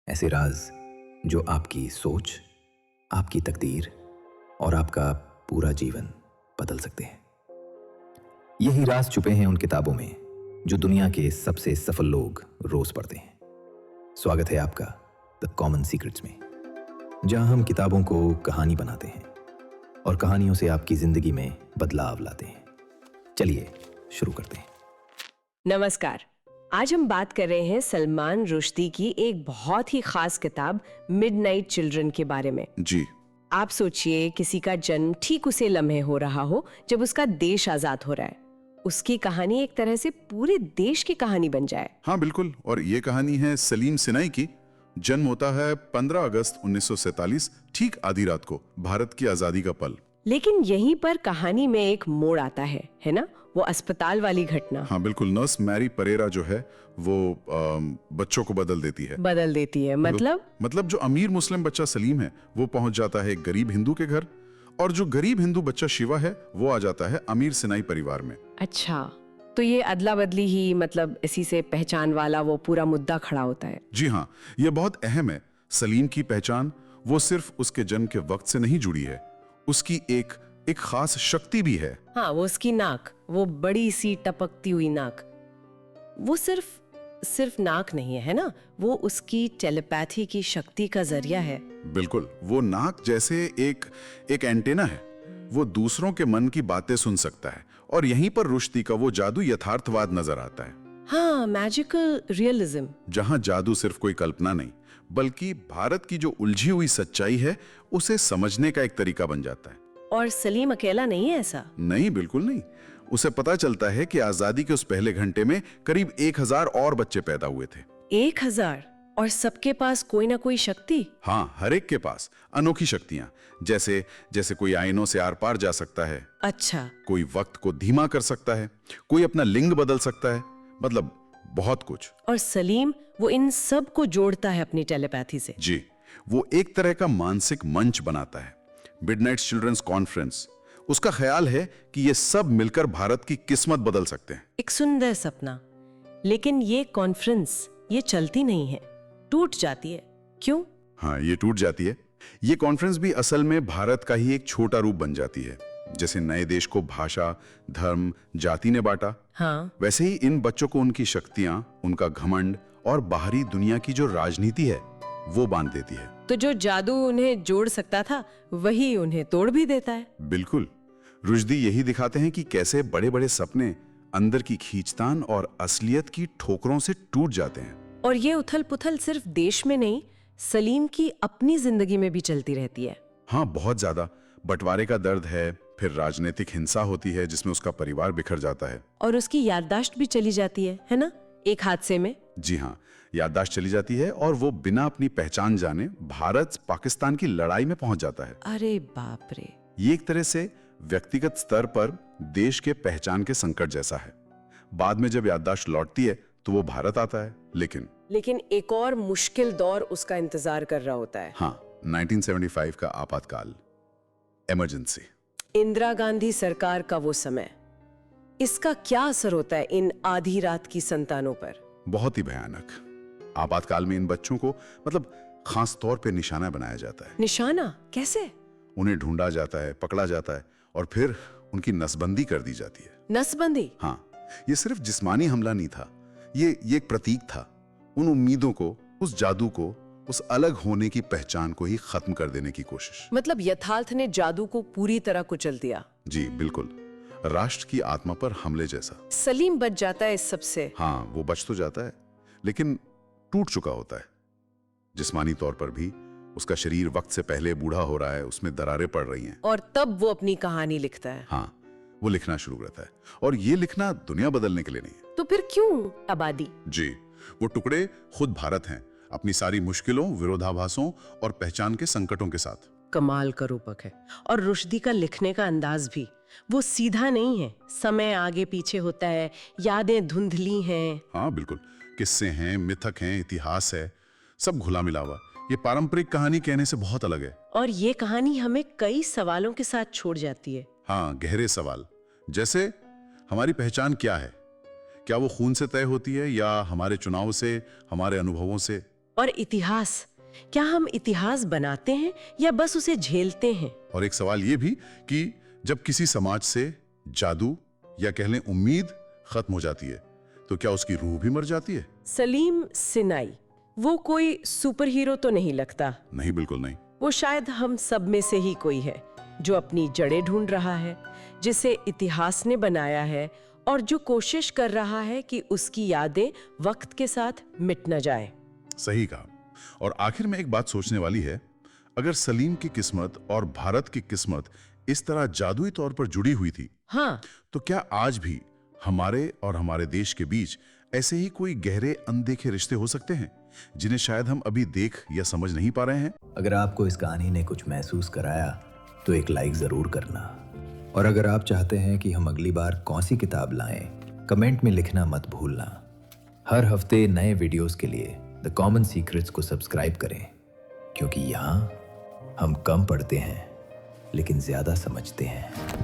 ऐसे राज जो आपकी सोच, आपकी तकदीर और आपका पूरा जीवन बदल सकते हैं। यही राज छुपे हैं उन किताबों में जो दुनिया के सबसे सफल लोग रोज पढ़ते हैं। स्वागत है आपका द कॉमन सीक्रेट्स में, जहां हम किताबों को कहानी बनाते हैं और कहानियों से आपकी जिंदगी में बदलाव लाते हैं। चलिए शुरू करते हैं। नमस्कार। आज हम बात कर रहे हैं सलमान रुश्दी की एक बहुत ही खास किताब मिडनाइट चिल्ड्रन के बारे में। जी। आप सोचिए, किसी का जन्म ठीक उसे लम्हे हो रहा हो जब उसका देश आजाद हो रहा है। उसकी कहानी एक तरह से पूरे देश की कहानी बन जाए। हाँ बिल्कुल, और ये कहानी है सलीम सिनाई की। जन्म होता है 15 अगस्त 1947, ठीक आधी रात को, भारत की आजादी का पल। लेकिन यहीं पर कहानी में एक मोड़ आता है ना? वो अस्पताल वाली घटना। हाँ बिल्कुल, नर्स मैरी परेरा जो है वो बच्चों को बदल देती है। मतलब जो अमीर मुस्लिम बच्चा सलीम है वो पहुंच जाता है एक गरीब हिंदू के घर, और जो गरीब हिंदू बच्चा शिवा है वो आ जाता है अमीर सिनाई परिवार में। अच्छा, तो ये अदला बदली ही, मतलब इसी से पहचान वाला वो पूरा मुद्दा खड़ा होता है। जी हाँ, ये बहुत अहम है। सलीम की पहचान वो सिर्फ उसके जन्म के वक्त से नहीं जुड़ी है, उसकी एक खास शक्ति भी है। हाँ, वो उसकी नाक, वो बड़ी सी टपकती हुई नाक, वो सिर्फ नाक नहीं है ना, वो उसकी टेलीपैथी की शक्ति का जरिया है। बिल्कुल, वो नाक जैसे एक एंटेना है। वो दूसरों के मन की बातें सुन सकता है, और यहीं पर रुश्दी का वो जादू यथार्थवाद नजर आता है। हाँ, मैजिकल रियलिज्म, जहां जादू सिर्फ कोई कल्पना नहीं बल्कि भारत की जो उलझी हुई सच्चाई है उसे समझने का एक तरीका बन जाता है। और सलीम अकेला नहीं है ऐसा। नहीं, बिल्कुल नहीं। उसे पता चलता है कि आजादी के उस पहले घंटे में करीब 1000 और बच्चे पैदा हुए थे। 1000? और सबके पास कोई ना कोई शक्ति। हाँ, हर एक के पास अनोखी शक्तियां, जैसे कोई आईनों से आर पार जा सकता है। अच्छा। कोई वक्त को धीमा कर सकता है, कोई अपना लिंग बदल सकता है, मतलब बहुत कुछ। और सलीम वो इन सब को जोड़ता है अपनी टेलीपैथी से। जी, वो एक तरह का मानसिक मंच बनाता है। मिडनाइट चिल्ड्रंस कॉन्फ्रेंस, उसका ख्याल है कि ये सब मिलकर भारत की किस्मत बदल सकते हैं। एक सुंदर सपना। लेकिन ये कॉन्फ्रेंस ये चलती नहीं है, टूट जाती है। क्यों? हाँ, ये टूट जाती है। ये कॉन्फ्रेंस भी असल में भारत का ही एक छोटा रूप बन जाती है। जैसे नए देश को भाषा, धर्म, जाति ने बांटा, हाँ, वैसे ही इन बच्चों को उनकी शक्तियां, उनका घमंड और बाहरी दुनिया की जो राजनीति है वो बांध देती है। तो जो जादू उन्हें जोड़ सकता था वही उन्हें तोड़ भी देता है। बिल्कुल, रुश्दी यही दिखाते हैं कि कैसे बड़े बड़े सपने अंदर की खींचतान और असलियत की ठोकरों से टूट जाते हैं। और ये उथल पुथल सिर्फ देश में नहीं, सलीम की अपनी जिंदगी में भी चलती रहती है। हाँ, बहुत ज्यादा। बंटवारे का दर्द है, फिर राजनीतिक हिंसा होती है जिसमें उसका परिवार बिखर जाता है, और उसकी याददाश्त भी चली जाती है ना, एक हादसे में। जी हाँ, याददाश्त चली जाती है और वो बिना अपनी पहचान जाने भारत पाकिस्तान की लड़ाई में पहुंच जाता है। अरे बाप रे। ये एक तरह से व्यक्तिगत स्तर पर देश के पहचान के संकट जैसा है। बाद में जब याददाश्त लौटती है तो वो भारत आता है, लेकिन एक और मुश्किल दौर उसका इंतजार कर रहा होता है। हाँ, 1975 का आपातकाल, इमरजेंसी। इंदिरा गांधी सरकार का वो समय, इसका क्या असर होता है इन आधी रात की संतानों पर? बहुत ही भयानक। आपातकाल में इन बच्चों को मतलब खास तौर पे निशाना बनाया जाता है। निशाना? कैसे? उन्हें ढूंढा जाता है, पकड़ा जाता है और फिर उनकी नसबंदी कर दी जाती है। नसबंदी? हाँ, ये सिर्फ जिस्मानी हमला नहीं था, ये एक प्रतीक था। उन उम्मीदों को, उस जादू को, उस अलग होने की पहचान को ही खत्म कर देने की कोशिश। मतलब यथार्थ ने जादू को पूरी तरह कुचल दिया। जी बिल्कुल, राष्ट्र की आत्मा पर हमले जैसा। सलीम बच जाता है इस सबसे। हाँ, वो बच तो जाता है, लेकिन टूट चुका होता है। जिस्मानी तौर पर भी उसका शरीर वक्त से पहले बूढ़ा हो रहा है, उसमें दरारें पड़ रही हैं। और तब वो अपनी कहानी लिखता है। हाँ, वो लिखना शुरू करता है, और ये लिखना दुनिया बदलने के लिए नहीं है। तो फिर क्यों आबादी? जी, वो टुकड़े खुद भारत हैं, अपनी सारी मुश्किलों, विरोधाभासों और पहचान के संकटों के साथ। कमाल का रूपक है। और रुश्दी का लिखने का अंदाज भी, वो सीधा नहीं है। समय आगे पीछे होता है, यादें धुंधली हैं। हाँ बिल्कुल, किस्से हैं, मिथक हैं, इतिहास है, सब घुला मिला हुआ। ये पारंपरिक कहानी कहने से बहुत अलग है। और ये कहानी हमें कई सवालों के साथ छोड़ जाती है। हाँ, गहरे सवाल, जैसे हमारी पहचान क्या है? क्या वो खून से तय होती है या हमारे चुनाव से, हमारे अनुभवों से? और इतिहास, क्या हम इतिहास बनाते हैं या बस उसे झेलते हैं? और एक सवाल ये भी कि जब किसी समाज से जादू या कह लें उम्मीद खत्म हो जाती है तो क्या उसकी रूह भी मर जाती है? सलीम सिनाई, वो कोई सुपर हीरो तो नहीं लगता। नहीं, बिल्कुल नहीं। वो शायद हम सब में से ही कोई है जो अपनी जड़ें ढूंढ रहा है, जिसे इतिहास ने बनाया है और जो कोशिश कर रहा है कि उसकी यादें वक्त के साथ मिट न जाए। सही कहा। और आखिर में एक बात सोचने वाली है, अगर सलीम की किस्मत और भारत की किस्मत इस तरह जादुई तौर पर जुड़ी हुई थी, हाँ, तो क्या आज भी हमारे और हमारे देश के बीच ऐसे ही कोई गहरे अनदेखे रिश्ते हो सकते हैं जिन्हें शायद हम अभी देख या समझ नहीं पा रहे हैं? अगर आपको इस कहानी ने कुछ महसूस कराया तो एक लाइक ज़रूर करना। और अगर आप चाहते हैं कि हम अगली बार कौन सी किताब लाएं, कमेंट में लिखना मत भूलना। हर हफ्ते नए वीडियोस के लिए द कॉमन सीक्रेट्स को सब्सक्राइब करें, क्योंकि यहाँ हम कम पढ़ते हैं लेकिन ज़्यादा समझते हैं।